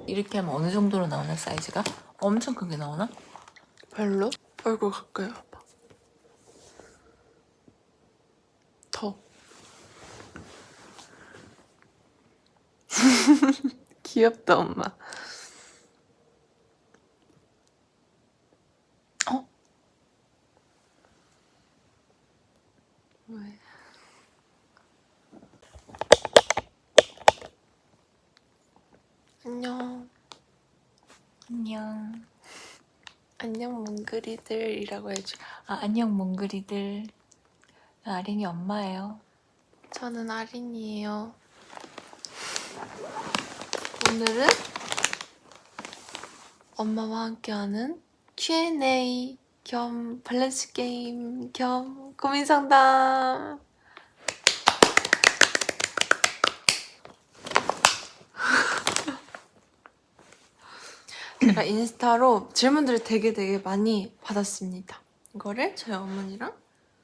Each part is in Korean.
이렇게 하면 어느 정도로 나오나 사이즈가? 엄청 큰 게 나오나? 별로? 얼굴 가까이 와봐. 더. 귀엽다, 엄마. 어? 왜? 안녕. 안녕. 안녕, 몽글이들이라고 해줘. 안녕 몽글이들. 나 아린이 엄마예요. 저는 아린이에요. 오늘은 엄마와 함께하는 Q&A 겸 밸런스 게임 겸 고민 상담. 제가 인스타로 질문들을 되게 많이 받았습니다. 이거를 저희 어머니랑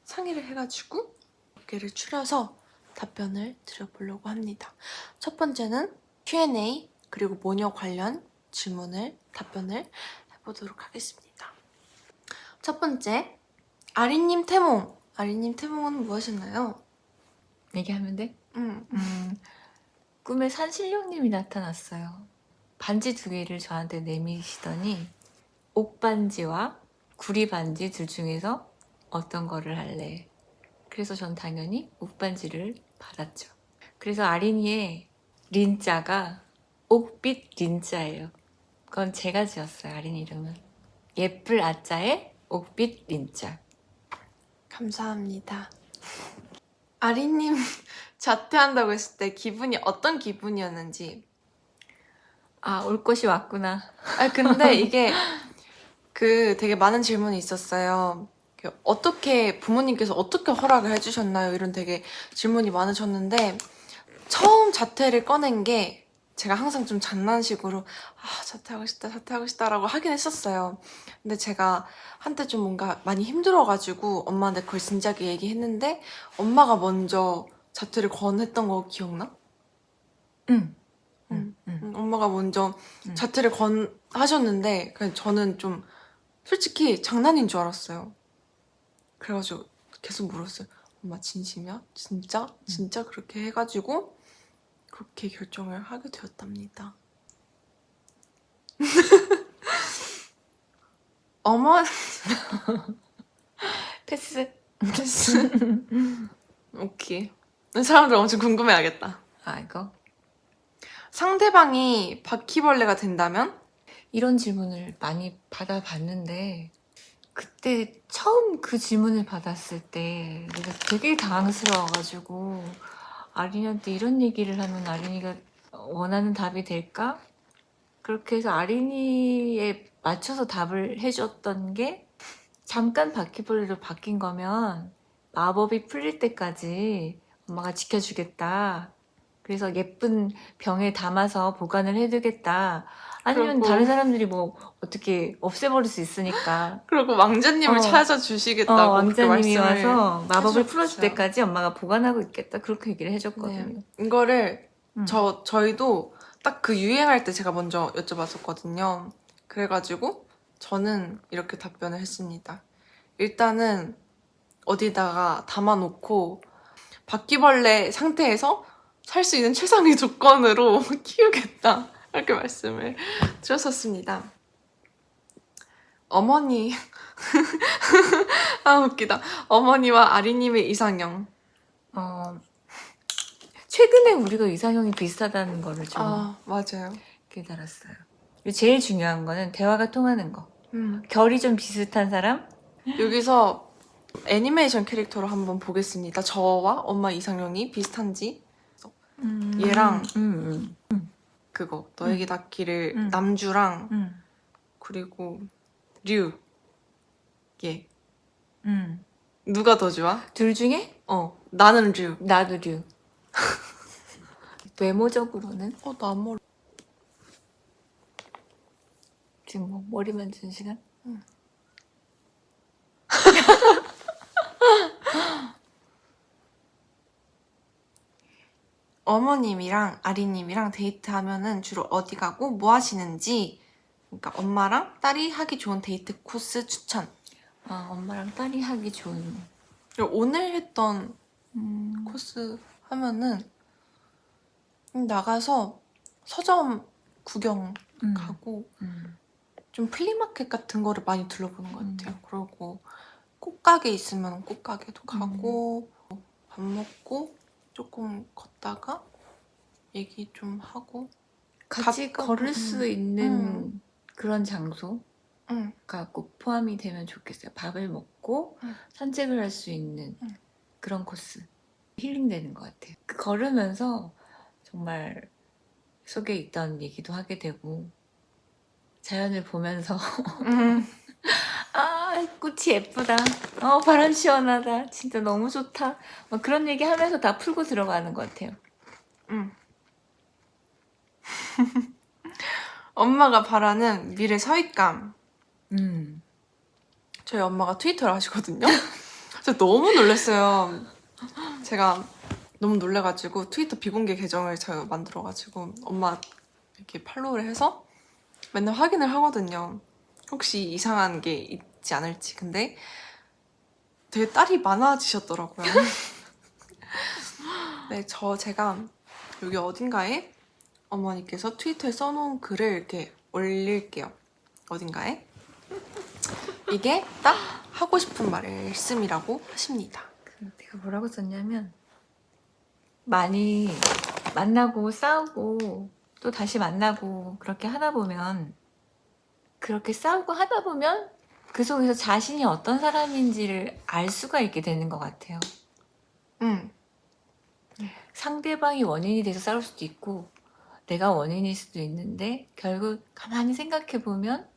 상의를 해가지고 몇 개를 추려서 답변을 드려보려고 합니다. 첫 번째는 Q&A 그리고 모녀 관련 질문을 답변을 해보도록 하겠습니다. 첫 번째, 아린님 태몽. 아린님 태몽은 무엇이나요? 얘기하면 돼? 응. 꿈에 산신령님이 나타났어요. 반지 2개를 저한테 내미시더니 옥반지와 구리반지 둘 중에서 어떤 거를 할래? 그래서 전 당연히 옥반지를 받았죠. 그래서 아린이의 린자가 옥빛 린자예요. 그건 제가 지었어요, 아린이 이름은. 예쁠 아자에 옥빛 린자. 감사합니다. 아린님 자퇴한다고 했을 때 기분이 어떤 기분이었는지. 올 것이 왔구나. 근데 이게 되게 많은 질문이 있었어요. 어떻게 부모님께서 어떻게 허락을 해주셨나요? 이런 되게 질문이 많으셨는데 처음 자퇴를 꺼낸 게 제가 항상 좀 장난식으로 자퇴하고 싶다라고 하긴 했었어요. 근데 제가 한때 좀 뭔가 많이 힘들어가지고 엄마한테 그걸 진지하게 얘기했는데 엄마가 먼저 자퇴를 권했던 거 기억나? 응. 엄마가 먼저 응. 자퇴를 하셨는데 그냥 저는 좀 솔직히 장난인 줄 알았어요. 그래가지고 계속 물었어요. 엄마 진심이야? 진짜? 진짜 그렇게 해가지고 그렇게 결정을 하게 되었답니다. 어머 패스. 오케이. 사람들 엄청 궁금해하겠다. 이거? 상대방이 바퀴벌레가 된다면? 이런 질문을 많이 받아봤는데 그때 처음 그 질문을 받았을 때 내가 되게 당황스러워가지고 아린이한테 이런 얘기를 하면 아린이가 원하는 답이 될까? 그렇게 해서 아린이에 맞춰서 답을 해줬던 게 잠깐 바퀴벌레로 바뀐 거면 마법이 풀릴 때까지 엄마가 지켜주겠다. 그래서 예쁜 병에 담아서 보관을 해두겠다. 아니면 그리고- 다른 사람들이 뭐 어떻게 없애버릴 수 있으니까. 그리고 왕자님을 찾아주시겠다고 그렇게 왕자님이 말씀을 와서 마법을 해주셨어요. 풀어줄 때까지 엄마가 보관하고 있겠다. 그렇게 얘기를 해줬거든요. 네. 이거를 음. 저희도 딱 그 유행할 때 제가 먼저 여쭤봤었거든요. 그래가지고 저는 이렇게 답변을 했습니다. 일단은 어디다가 담아놓고 바퀴벌레 상태에서 살 수 있는 최상의 조건으로 키우겠다. 이렇게 말씀을 드렸었습니다. 어머니 웃기다. 어머니와 아리님의 이상형. 최근에 우리가 이상형이 비슷하다는 거를 좀 맞아요. 깨달았어요. 제일 중요한 거는 대화가 통하는 거. 결이 좀 비슷한 사람? 여기서 애니메이션 캐릭터로 한번 보겠습니다. 저와 엄마 이상형이 비슷한지. 얘랑 그거 너에게 닿기를 남주랑 그리고 류. 얘. 누가 더 좋아? 둘 중에? 나는 류. 나도 류. 외모적으로는? 나 머리. 지금 뭐 머리 만지는 시간? 어머님이랑 아리님이랑 데이트하면은 주로 어디 가고 뭐 하시는지, 그러니까 엄마랑 딸이 하기 좋은 데이트 코스 추천. 엄마랑 딸이 하기 좋은. 그리고 오늘 했던 음, 코스 하면은 나가서 서점 구경 가고 음, 좀 플리마켓 같은 거를 많이 둘러보는 것 같아요. 그리고 꽃가게 있으면 꽃가게도 가고 밥 먹고 조금 걷다가 얘기 좀 하고 같이 가끔, 걸을 수 있는 그런 장소가 응. 꼭 포함이 되면 좋겠어요. 밥을 먹고 산책을 할 수 있는 응. 그런 코스. 힐링되는 것 같아요. 그 걸으면서 정말 속에 있던 얘기도 하게 되고 자연을 보면서 아, 꽃이 예쁘다. 바람 시원하다. 진짜 너무 좋다. 막 그런 얘기 하면서 다 풀고 들어가는 것 같아요. 응. 엄마가 바라는 미래 서잇감. 저희 엄마가 트위터를 하시거든요. 저 너무 놀랐어요. 제가 너무 놀래가지고 트위터 비공개 계정을 제가 만들어가지고 엄마 이렇게 팔로우를 해서 맨날 확인을 하거든요. 혹시 이상한 게 있지 않을지. 근데 되게 딸이 많아지셨더라고요. 네, 제가 여기 어딘가에 어머니께서 트위터에 써놓은 글을 이렇게 올릴게요. 어딘가에. 이게 딱 하고 싶은 말씀이라고 하십니다. 내가 뭐라고 썼냐면 많이 만나고 싸우고 또 다시 만나고 그렇게 하다 보면 그렇게 싸우고 하다 보면 그 속에서 자신이 어떤 사람인지를 알 수가 있게 되는 것 같아요. 상대방이 원인이 돼서 싸울 수도 있고 내가 원인일 수도 있는데 결국 가만히 생각해보면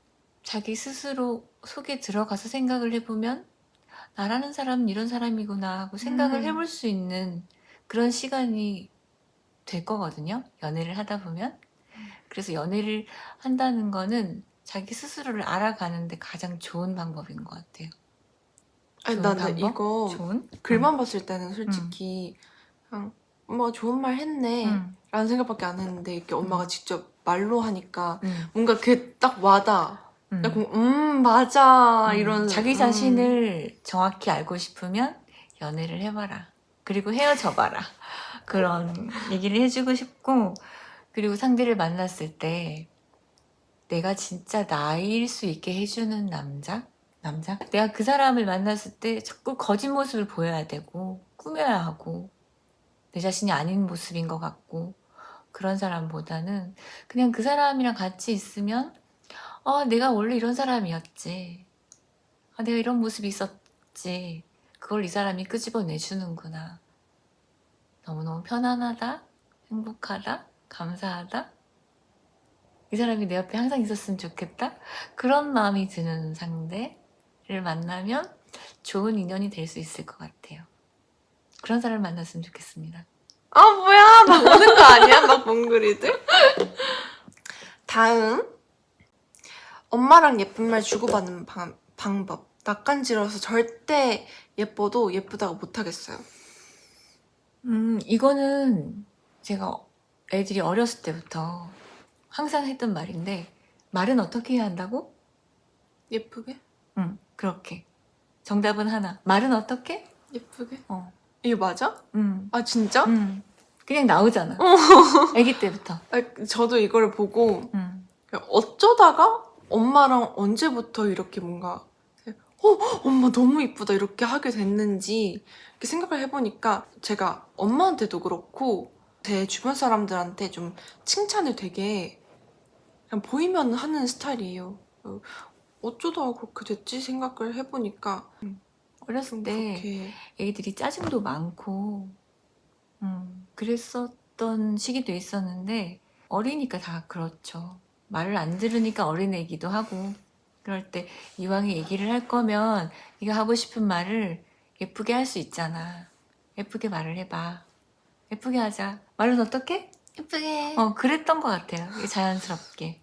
자기 스스로 속에 들어가서 생각을 해보면 나라는 사람은 이런 사람이구나 하고 생각을 해볼 수 있는 그런 시간이 될 거거든요. 연애를 하다 보면. 그래서 연애를 한다는 거는 자기 스스로를 알아가는데 가장 좋은 방법인 것 같아요. 아니, 좋은 나는 방법? 이거 좋은? 글만 봤을 때는 솔직히 그냥 엄마가 좋은 말 했네 라는 생각밖에 안 했는데 이렇게 엄마가 직접 말로 하니까 뭔가 그게 딱 와닿아. 약간 맞아 이런 자기 자신을 정확히 알고 싶으면 연애를 해봐라. 그리고 헤어져봐라. 그런 얘기를 해주고 싶고 그리고 상대를 만났을 때 내가 진짜 나일 수 있게 해주는 남자? 내가 그 사람을 만났을 때 자꾸 거짓 모습을 보여야 되고 꾸며야 하고 내 자신이 아닌 모습인 것 같고 그런 사람보다는 그냥 그 사람이랑 같이 있으면 내가 원래 이런 사람이었지. 내가 이런 모습이 있었지. 그걸 이 사람이 끄집어내주는구나. 너무너무 편안하다, 행복하다, 감사하다. 이 사람이 내 옆에 항상 있었으면 좋겠다. 그런 마음이 드는 상대를 만나면 좋은 인연이 될 수 있을 것 같아요. 그런 사람을 만났으면 좋겠습니다. 뭐야 막 오는 거 아니야? 막 몽글이들? 다음 엄마랑 예쁜 말 주고받는 방법. 낯간지러워서 절대 예뻐도 예쁘다고 못하겠어요. 이거는 제가 애들이 어렸을 때부터 항상 했던 말인데 말은 어떻게 해야 한다고? 예쁘게? 응, 그렇게. 정답은 하나. 말은 어떻게? 예쁘게? 이거 맞아? 응. 아 진짜? 그냥 나오잖아. 아기 때부터. 저도 이걸 보고 응. 어쩌다가 엄마랑 언제부터 이렇게 뭔가 엄마 너무 이쁘다 이렇게 하게 됐는지 이렇게 생각을 해보니까 제가 엄마한테도 그렇고 제 주변 사람들한테 좀 칭찬을 되게 그냥 보이면 하는 스타일이에요. 어쩌다가 그렇게 됐지 생각을 해보니까 어렸을 때 그렇게 애기들이 짜증도 많고 그랬었던 시기도 있었는데 어리니까 다 그렇죠. 말을 안 들으니까 어린 애기도 하고 그럴 때 이왕에 얘기를 할 거면 네가 하고 싶은 말을 예쁘게 할 수 있잖아. 예쁘게 말을 해봐. 예쁘게 하자. 말은 어떻게? 예쁘게 그랬던 것 같아요. 자연스럽게.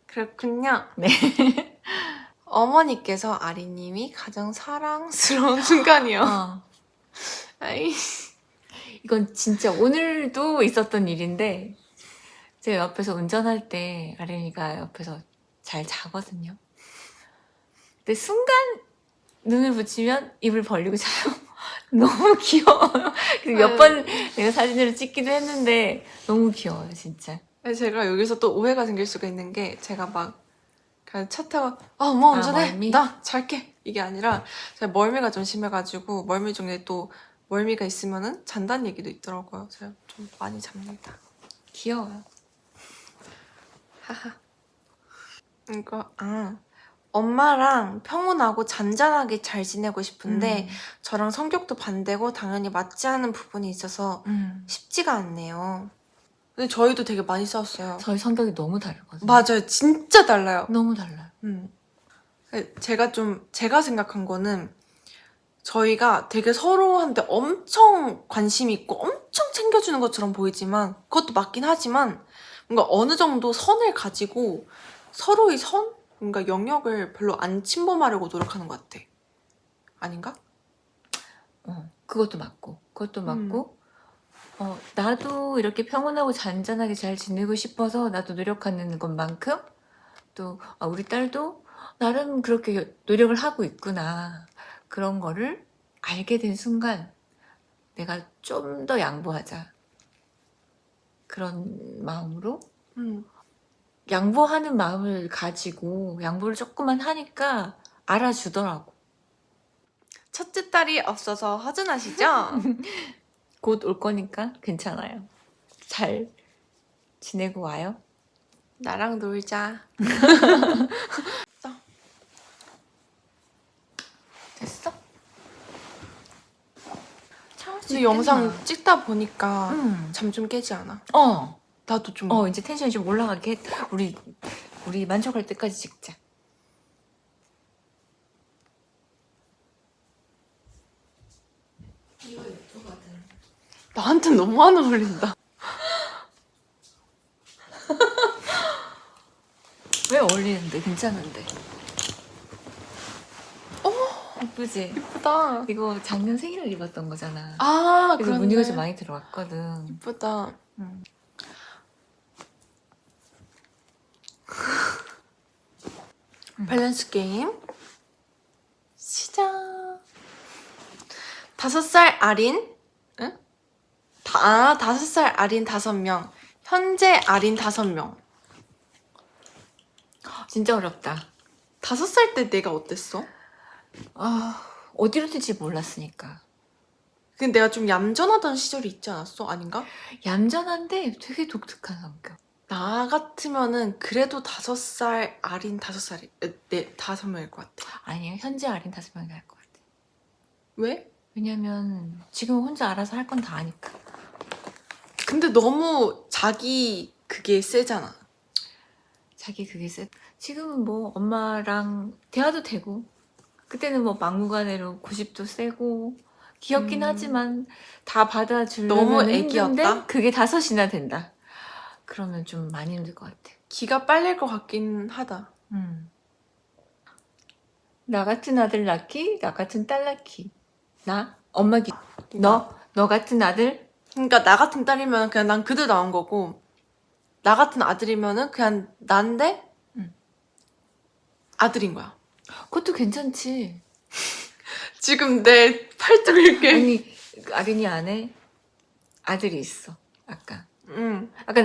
그렇군요. 네. 어머니께서 아리님이 가장 사랑스러운 순간이요. 어. 아이. 이건 진짜 오늘도 있었던 일인데 제가 옆에서 운전할 때 아린이가 옆에서 잘 자거든요. 근데 순간 눈을 붙이면 입을 벌리고 자요. 너무 귀여워요. 몇 번 내가 사진으로 찍기도 했는데 너무 귀여워요, 진짜. 제가 여기서 또 오해가 생길 수가 있는 게 제가 막 그냥 차 타고 엄마 운전해 멀미? 나 잘게 이게 아니라 제가 멀미가 좀 심해가지고 멀미 중에 또 멀미가 있으면은 잔다는 얘기도 있더라고요. 제가 좀 많이 잡니다. 귀여워요. 하하. 이거 엄마랑 평온하고 잔잔하게 잘 지내고 싶은데 저랑 성격도 반대고 당연히 맞지 않은 부분이 있어서 쉽지가 않네요. 근데 저희도 되게 많이 싸웠어요. 저희 성격이 너무 다르거든요. 맞아요. 진짜 달라요. 너무 달라요. 제가 생각한 거는 저희가 되게 서로한테 엄청 관심 있고 엄청 챙겨주는 것처럼 보이지만 그것도 맞긴 하지만 뭔가 어느 정도 선을 가지고 서로의 뭔가 영역을 별로 안 침범하려고 노력하는 것 같아. 아닌가? 그것도 맞고 나도 이렇게 평온하고 잔잔하게 잘 지내고 싶어서 나도 노력하는 것만큼 또 우리 딸도 나름 그렇게 노력을 하고 있구나. 그런 거를 알게 된 순간 내가 좀 더 양보하자. 그런 마음으로 양보하는 마음을 가지고 양보를 조금만 하니까 알아주더라고. 첫째 딸이 없어서 허전하시죠? 곧 올 거니까 괜찮아요. 잘 지내고 와요. 나랑 놀자. 됐어? 참을 수 근데 있겠나? 영상 찍다 보니까 음. 잠 좀 깨지 않아? 어. 나도 좀. 이제 텐션이 좀 올라가게 했. 우리 만족할 때까지 찍자. 이거 예쁘거든. 나한테 너무 안 어울린다. 왜 어울리는데? 괜찮은데. 예쁘지? 예쁘다. 이거 작년 생일을 입었던 거잖아. 그래서 그런데. 무늬가 좀 많이 들어왔거든. 예쁘다. 밸런스 게임 시작. 5살 아린? 응? 5살 아린 5명. 현재 아린 5명. 진짜 어렵다. 5살 때 내가 어땠어? 어디로 튈지 몰랐으니까. 근데 내가 좀 얌전하던 시절이 있지 않았어? 아닌가? 얌전한데 되게 독특한 성격. 나 같으면은 그래도 5살 아린 5살이 5명일 것 같아. 아니에요. 현재 아린 5명이 할 것 같아. 왜? 왜냐면 지금 혼자 알아서 할 건 다 아니까. 근데 너무 자기 그게 세잖아. 자기 그게 쎄. 지금은 뭐 엄마랑 대화도 되고 그때는 뭐 막무가내로 고집도 세고 귀엽긴 하지만 다 받아주려면 너무 힘든데 애기였다? 그게 5이나 된다. 그러면 좀 많이 힘들 것 같아. 기가 빨릴 것 같긴 하다. 나 같은 아들 낳기, 나 같은 딸 낳기. 나? 엄마 너 같은 아들? 그러니까 나 같은 딸이면 그냥 난 그대로 나온 거고 나 같은 아들이면은 그냥 난데 아들인 거야. 그것도 괜찮지. 지금 내 팔뚝을 이렇게. 아니, 아린이 안에 아들이 있어. 약간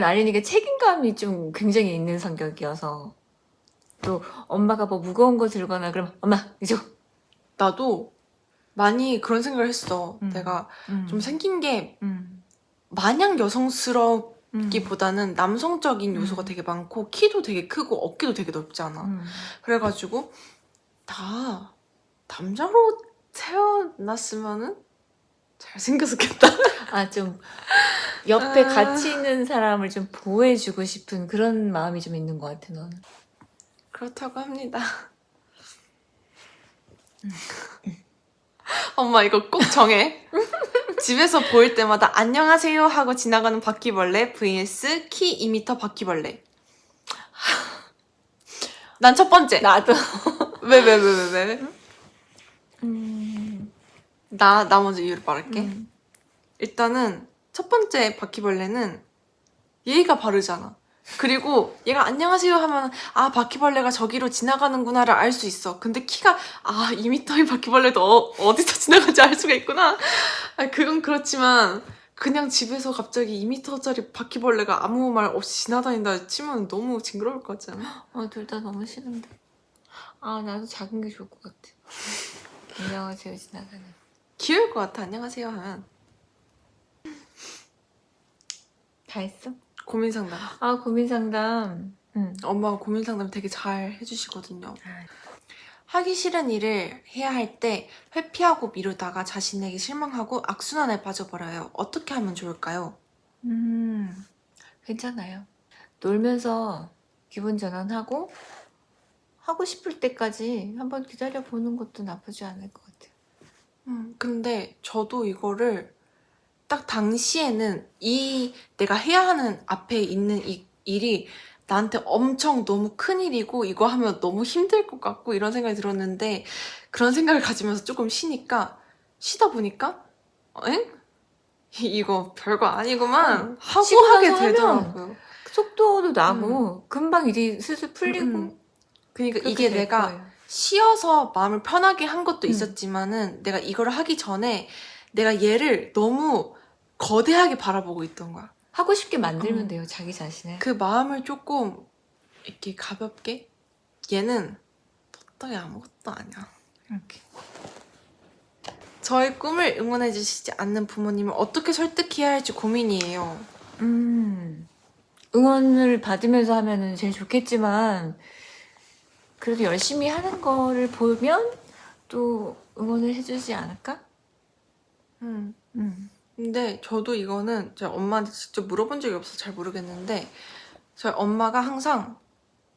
아린이가 책임감이 좀 굉장히 있는 성격이어서 또 엄마가 뭐 무거운 거 들거나 그러면 엄마 이거 나도 많이 그런 생각을 했어. 내가 좀 생긴 게 마냥 여성스럽기보다는 남성적인 요소가 되게 많고 키도 되게 크고 어깨도 되게 넓잖아. 그래가지고 다 남자로 태어났으면은 잘생겼었겠다. 좀 옆에 같이 있는 사람을 좀 보호해주고 싶은 그런 마음이 좀 있는 것 같아, 너는. 그렇다고 합니다. 엄마 이거 꼭 정해. 집에서 보일 때마다 안녕하세요 하고 지나가는 바퀴벌레 vs 키 2m 바퀴벌레. 난 첫 번째. 나도. 왜? 나 먼저 이유를 말할게. 일단은 첫 번째 바퀴벌레는 예의가 바르잖아. 그리고 얘가 안녕하세요 하면 아 바퀴벌레가 저기로 지나가는구나를 알 수 있어. 근데 키가 2m인 바퀴벌레도 어디서 지나가는지 알 수가 있구나. 그건 그렇지만 그냥 집에서 갑자기 2m짜리 바퀴벌레가 아무 말 없이 지나다닌다 치면 너무 징그러울 것 같지 않아? 둘 다 너무 싫은데. 나도 작은 게 좋을 것 같아. 안녕하세요 지나가는. 귀여울 것 같아 안녕하세요 하면. 다 했어? 고민 상담. 고민 상담. 엄마가 고민 상담 되게 잘 해주시거든요. 하기 싫은 일을 해야 할 때 회피하고 미루다가 자신에게 실망하고 악순환에 빠져버려요. 어떻게 하면 좋을까요? 괜찮아요. 놀면서 기분 전환하고 하고 싶을 때까지 한번 기다려보는 것도 나쁘지 않을 것 같아요. 근데 저도 이거를 딱 당시에는 내가 해야 하는 앞에 있는 이 일이 나한테 엄청 너무 큰 일이고 이거 하면 너무 힘들 것 같고 이런 생각이 들었는데 그런 생각을 가지면서 조금 쉬다 보니까 엥? 이거 별거 아니구만 하고 쉬고 하게 나서 하면 되더라고요. 속도도 나고 금방 일이 슬슬 풀리고 그러니까 그렇게 이게 될 내가 거예요. 쉬어서 마음을 편하게 한 것도 음. 있었지만은 내가 이걸 하기 전에 내가 얘를 너무 거대하게 바라보고 있던 거야. 하고 싶게 만들면 돼요, 자기 자신을. 그 마음을 조금 이렇게 가볍게 얘는 덕덕이 아무것도 아니야. 이렇게. 저의 꿈을 응원해 주시지 않는 부모님을 어떻게 설득해야 할지 고민이에요. 응원을 받으면서 하면은 제일 좋겠지만 그래도 열심히 하는 거를 보면 또 응원을 해주지 않을까? 근데 저도 이거는 제 엄마한테 직접 물어본 적이 없어서 잘 모르겠는데 저희 엄마가 항상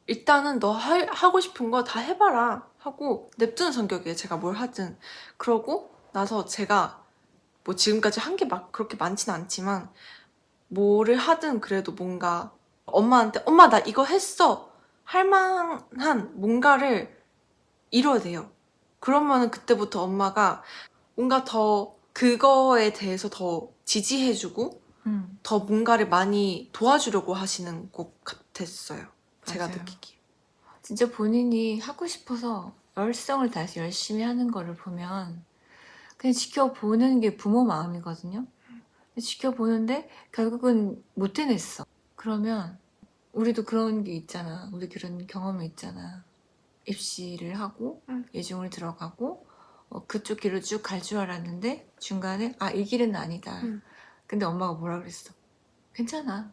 일단은 너 하고 싶은 거 다 해봐라 하고 냅두는 성격이에요. 제가 뭘 하든. 그러고 나서 제가 뭐 지금까지 한 게 막 그렇게 많진 않지만 뭐를 하든 그래도 뭔가 엄마한테 엄마 나 이거 했어 할 만한 뭔가를 이뤄야 돼요. 그러면은 그때부터 엄마가 뭔가 더 그거에 대해서 더 지지해주고 더 뭔가를 많이 도와주려고 하시는 것 같았어요. 제가 맞아요. 느끼기에. 진짜 본인이 하고 싶어서 열성을 다해서 열심히 하는 거를 보면 그냥 지켜보는 게 부모 마음이거든요. 지켜보는데 결국은 못 해냈어. 그러면 우리도 그런 게 있잖아. 우리 그런 경험이 있잖아. 입시를 하고 예중을 들어가고 그쪽 길로 쭉 갈 줄 알았는데 중간에 이 길은 아니다. 근데 엄마가 뭐라 그랬어? 괜찮아.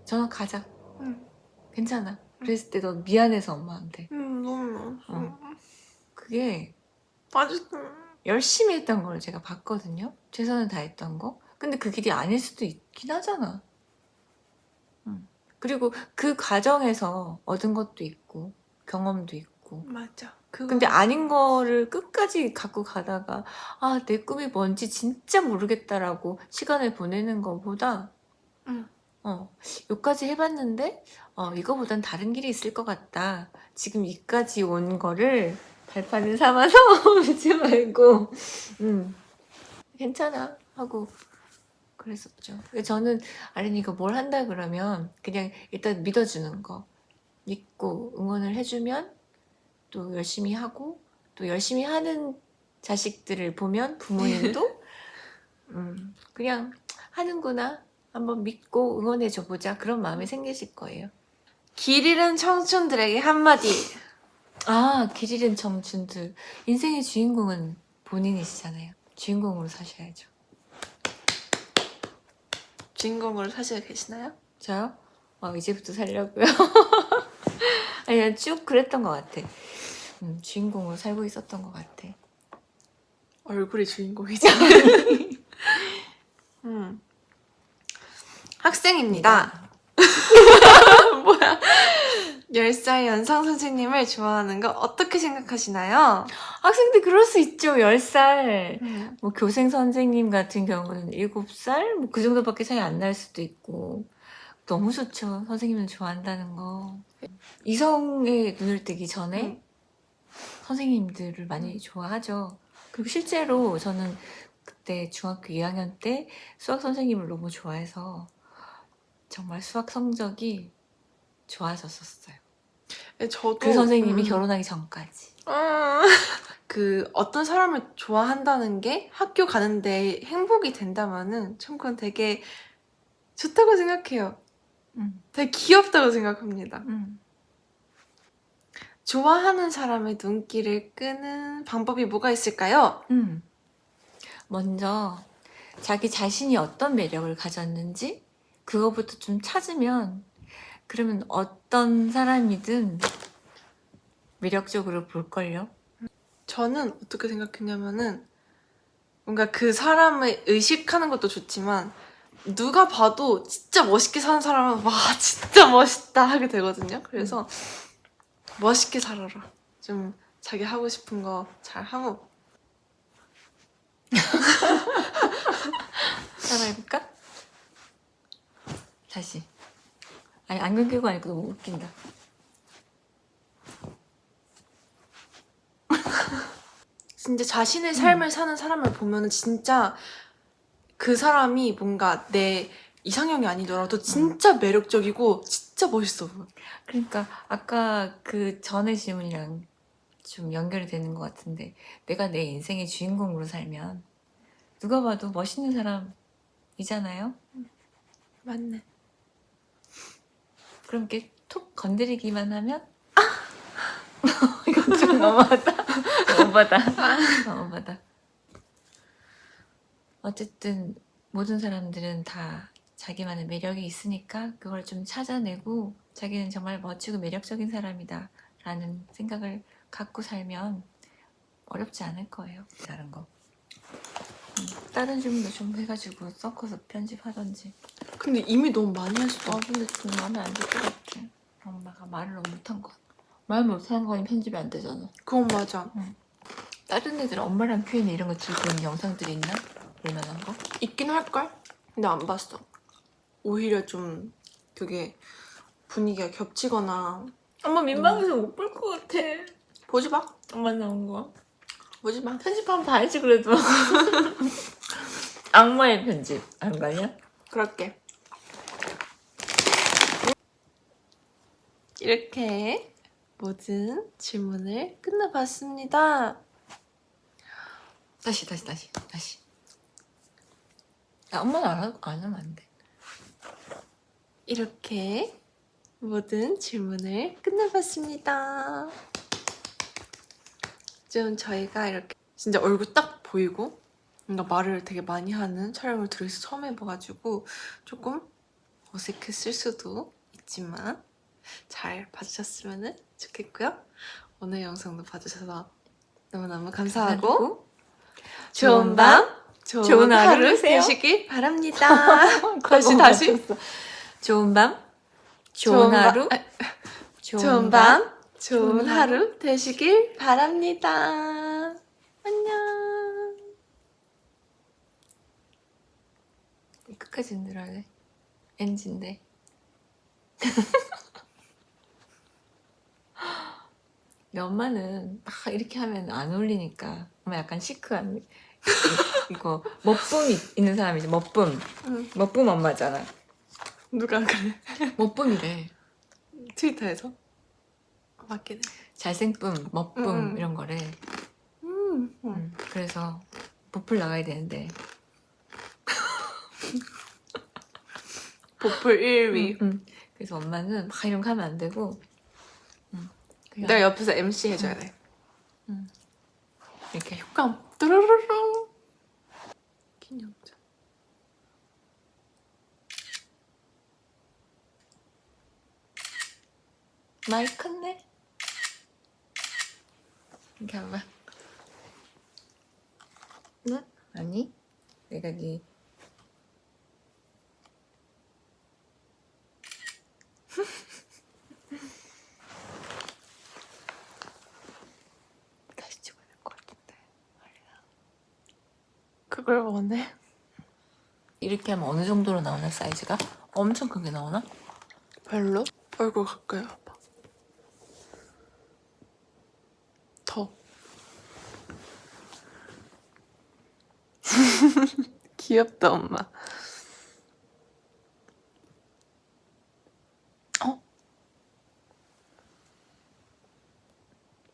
전화 가자. 괜찮아. 그랬을 때 너 미안해서 엄마한테. 너무 그게 맛있어. 열심히 했던 걸 제가 봤거든요. 최선을 다했던 거. 근데 그 길이 아닐 수도 있긴 하잖아. 그리고 그 과정에서 얻은 것도 있고 경험도 있고. 맞아. 근데 아닌 거를 끝까지 갖고 가다가 내 꿈이 뭔지 진짜 모르겠다라고 시간을 보내는 것보다 여기까지 해봤는데 이거보단 다른 길이 있을 것 같다. 지금 이까지 온 거를 발판을 삼아서 오지 말고 괜찮아 하고 그랬었죠. 저는 아린이가 뭘 한다 그러면 그냥 일단 믿어주는 거 믿고 응원을 해주면 또 열심히 하고 또 열심히 하는 자식들을 보면 부모님도 그냥 하는구나 한번 믿고 응원해줘 보자 그런 마음이 생기실 거예요. 길 잃은 청춘들에게 한마디. 길 잃은 청춘들. 인생의 주인공은 본인이시잖아요. 주인공으로 사셔야죠. 주인공으로 사시고 계시나요? 저요? 이제부터 살려고요. 아니, 쭉 그랬던 것 같아. 주인공으로 살고 있었던 것 같아. 얼굴이 주인공이잖아. 학생입니다. 뭐야? 10살 연상 선생님을 좋아하는 거 어떻게 생각하시나요? 학생들 그럴 수 있죠. 10살. 뭐 교생 선생님 같은 경우는 7살? 뭐 그 정도밖에 차이 안 날 수도 있고. 너무 좋죠. 선생님을 좋아한다는 거. 이성의 눈을 뜨기 전에 선생님들을 많이 좋아하죠. 그리고 실제로 저는 그때 중학교 2학년 때 수학 선생님을 너무 좋아해서 정말 수학 성적이 좋아졌었어요. 저도 그 선생님이 결혼하기 전까지. 그 어떤 사람을 좋아한다는 게 학교 가는데 행복이 된다면은 참 그건 되게 좋다고 생각해요. 되게 귀엽다고 생각합니다. 좋아하는 사람의 눈길을 끄는 방법이 뭐가 있을까요? 먼저 자기 자신이 어떤 매력을 가졌는지 그거부터 좀 찾으면 그러면 어떤 사람이든 매력적으로 볼걸요? 저는 어떻게 생각했냐면은 뭔가 그 사람을 의식하는 것도 좋지만 누가 봐도 진짜 멋있게 사는 사람은 와 진짜 멋있다 하게 되거든요. 그래서 멋있게 살아라. 좀 자기 하고 싶은 거 잘 하고. 따라해볼까? 다시. 아니 안경 끼고 하니까 너무 웃긴다. 진짜 자신의 삶을 사는 사람을 보면은 진짜 그 사람이 뭔가 내 이상형이 아니더라도 진짜 매력적이고 진짜 멋있어 보여. 그러니까 아까 그 전의 질문이랑 좀 연결이 되는 것 같은데 내가 내 인생의 주인공으로 살면 누가 봐도 멋있는 사람이잖아요? 맞네. 그럼 이렇게 톡 건드리기만 하면 이건 좀 너무하다. 너무하다. 어쨌든 모든 사람들은 다 자기만의 매력이 있으니까 그걸 좀 찾아내고 자기는 정말 멋지고 매력적인 사람이다 라는 생각을 갖고 살면 어렵지 않을 거예요. 다른 거. 다른 질문도 좀 해가지고 섞어서 편집하던지. 근데 이미 너무 많이 했어. 근데 좀 마음에 안 들 것 같아. 엄마가 말을 너무 못한 것 같아. 말 못하는 거니 편집이 안 되잖아. 그건 맞아. 다른 애들은 엄마랑 Q&A 이런 거 들고 있는 영상들이 있나? 볼만한 거? 있긴 할걸? 근데 안 봤어. 오히려 좀 그게 분위기가 겹치거나 엄마 민망해서 못 볼 것 같아. 보지 마. 엄마 나온 거. 보지 마. 편집하면 봐야지 그래도. 악마의 편집 안 가냐? 그럴게. 이렇게 모든 질문을 끝내봤습니다. 다시. 야, 엄마는 안 하면 안 돼. 이렇게 모든 질문을 끝내봤습니다. 좀 저희가 이렇게 진짜 얼굴 딱 보이고 뭔가 말을 되게 많이 하는 촬영을 둘이서 처음 해봐가지고 조금 어색했을 수도 있지만 잘 봐주셨으면 좋겠고요. 오늘 영상도 봐주셔서 너무너무 감사하고 좋은 밤, 좋은 하루 되세요. 되시길 바랍니다. 다시. 좋은 밤, 좋은 하루, 좋은 밤, 좋은 하루 되시길 바랍니다. 안녕. 끝까지 들어야 돼. NG인데. 근데 엄마는 막 이렇게 하면 안 어울리니까 엄마 약간 시크한 이거 멋쁨 있는 사람이지. 멋쁨. 응. 멋쁨 엄마잖아. 누가 그래? 멋쁨이래. 트위터에서? 맞긴 해. 잘생쁨, 멋쁨 이런 거래. 그래서 보풀 나가야 되는데. 보풀 1위. 그래서 엄마는 막 이런 거 하면 안 되고. 그냥 내가 옆에서 MC 해줘야 돼. 이렇게 효과음. 뚜루루룽. 기념자. 많이 컸네. 이렇게 봐봐. 응? 아니? 내가 네 다시 찍어야 될 것 같은데. 그걸 원해? 이렇게 하면 어느 정도로 나오나 사이즈가? 엄청 크게 나오나? 별로? 얼굴 가까이 와봐. 더. 귀엽다, 엄마. 어?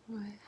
왜?